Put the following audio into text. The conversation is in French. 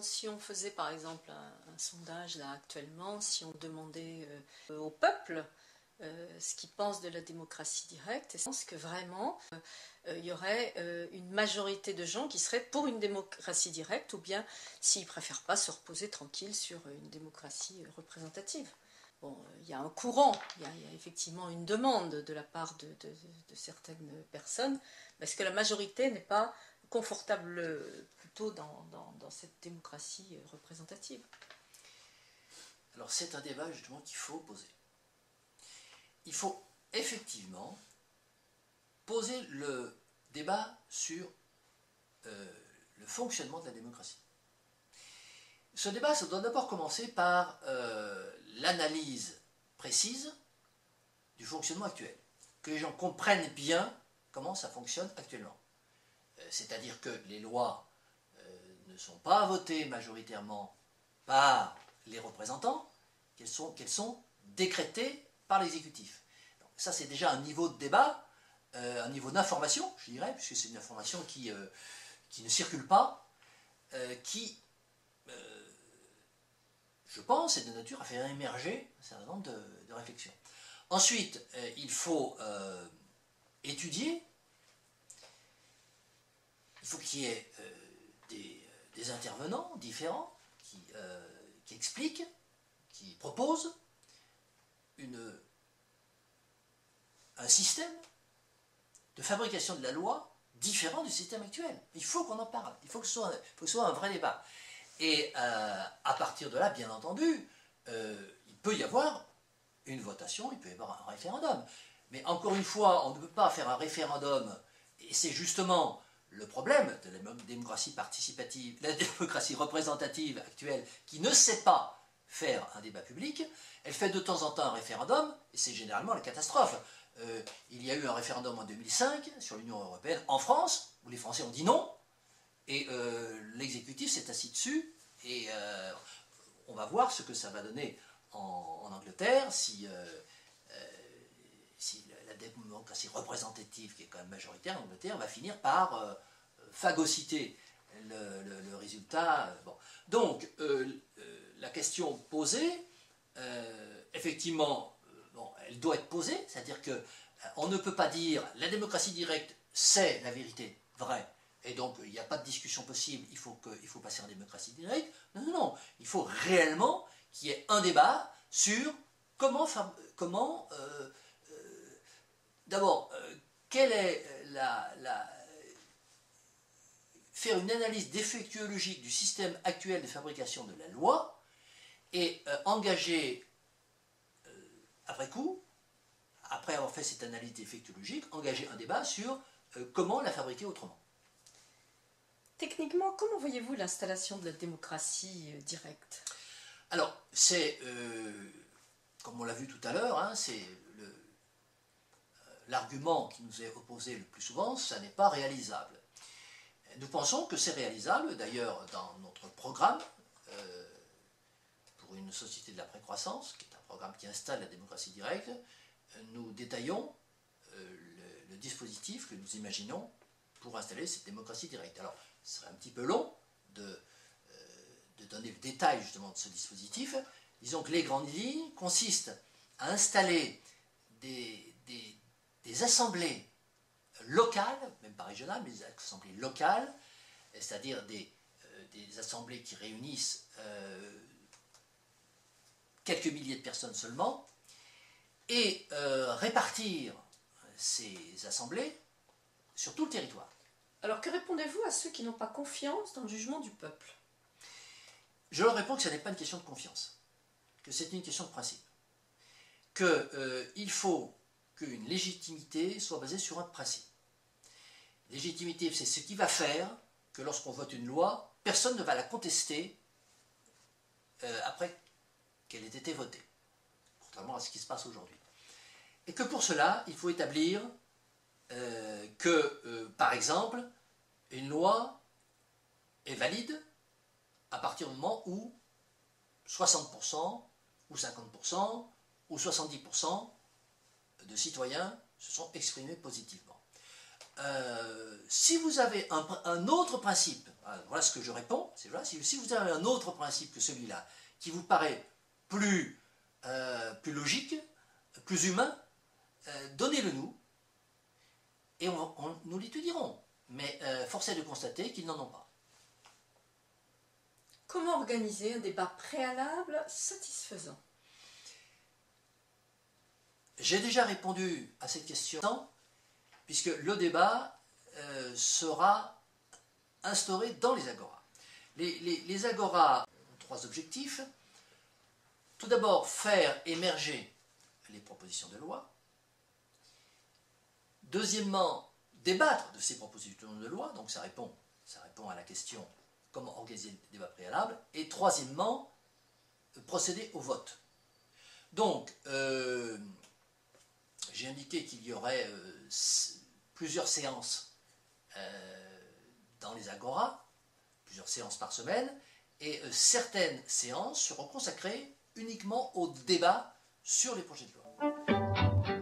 si on faisait par exemple un sondage là actuellement, si on demandait au peuple ce qu'il pense de la démocratie directe, je pense que vraiment il y aurait une majorité de gens qui seraient pour une démocratie directe, ou bien s'ils ne préfèrent pas se reposer tranquille sur une démocratie représentative. Bon, il y a un courant, il y a effectivement une demande de la part de certaines personnes, mais est-ce que la majorité n'est pas confortable plutôt dans cette démocratie représentative? Alors c'est un débat justement qu'il faut poser. Il faut effectivement poser le débat sur le fonctionnement de la démocratie. Ce débat, ça doit d'abord commencer par l'analyse précise du fonctionnement actuel. Que les gens comprennent bien comment ça fonctionne actuellement. C'est-à-dire que les lois ne sont pas votées majoritairement par les représentants, qu'elles sont décrétées par l'exécutif. Ça, c'est déjà un niveau de débat, un niveau d'information, je dirais, puisque c'est une information qui ne circule pas, qui, je pense, est de nature à faire émerger un certain nombre de réflexions. Ensuite, il faut étudier, il faut qu'il y ait des intervenants différents qui expliquent, qui proposent un système de fabrication de la loi différent du système actuel. Il faut qu'on en parle, il faut que ce soit un vrai débat. Et à partir de là, bien entendu, il peut y avoir une votation, il peut y avoir un référendum. Mais encore une fois, on ne peut pas faire un référendum, et c'est justement le problème de la démocratie participative, la démocratie représentative actuelle, qui ne sait pas faire un débat public. Elle fait de temps en temps un référendum, et c'est généralement la catastrophe. Il y a eu un référendum en 2005 sur l'Union européenne en France, où les Français ont dit non, et l'exécutif s'est assis dessus, et on va voir ce que ça va donner en Angleterre, si la démocratie représentative, qui est quand même majoritaire en Angleterre, va finir par phagocyter le résultat. Bon. Donc, la question posée, effectivement, bon, elle doit être posée, c'est-à-dire qu'on ne peut pas dire la démocratie directe, c'est la vérité vraie, et donc il n'y a pas de discussion possible, il faut passer en démocratie directe. Non, non, non, il faut réellement qu'il y ait un débat sur comment d'abord, quelle est faire une analyse défectuologique du système actuel de fabrication de la loi et engager, après coup, après avoir fait cette analyse défectuologique, engager un débat sur comment la fabriquer autrement. Techniquement, comment voyez-vous l'installation de la démocratie directe? Alors, c'est, comme on l'a vu tout à l'heure, hein, c'est l'argument qui nous est opposé le plus souvent, ça n'est pas réalisable. Nous pensons que c'est réalisable, d'ailleurs dans notre programme pour une société de la précroissance, qui est un programme qui installe la démocratie directe, nous détaillons le dispositif que nous imaginons pour installer cette démocratie directe. Alors, ce serait un petit peu long de donner le détail justement de ce dispositif. Disons que les grandes lignes consistent à installer des assemblées locales, même pas régionales, mais des assemblées locales, c'est-à-dire des assemblées qui réunissent quelques milliers de personnes seulement, et répartir ces assemblées sur tout le territoire. Alors que répondez-vous à ceux qui n'ont pas confiance dans le jugement du peuple? Je leur réponds que ce n'est pas une question de confiance, que c'est une question de principe, qu'il faut qu'une légitimité soit basée sur un principe. Légitimité, c'est ce qui va faire que lorsqu'on vote une loi, personne ne va la contester après qu'elle ait été votée, contrairement à ce qui se passe aujourd'hui. Et que pour cela, il faut établir par exemple, une loi est valide à partir du moment où 60% ou 50% ou 70% de citoyens se sont exprimés positivement. Si vous avez un autre principe, Voilà ce que je réponds. Voilà, si vous avez un autre principe que celui-là, qui vous paraît plus logique, plus humain, donnez-le nous, et nous l'étudierons. Mais force est de constater qu'ils n'en ont pas. Comment organiser un débat préalable satisfaisant? J'ai déjà répondu à cette question, puisque le débat sera instauré dans les agoras. Les agoras ont 3 objectifs. Tout d'abord, faire émerger les propositions de loi. Deuxièmement, débattre de ces propositions de loi, donc ça répond à la question comment organiser le débat préalable. Et troisièmement, procéder au vote. Donc, j'ai indiqué qu'il y aurait plusieurs séances dans les agoras, plusieurs séances par semaine, et certaines séances seront consacrées uniquement au débat sur les projets de loi.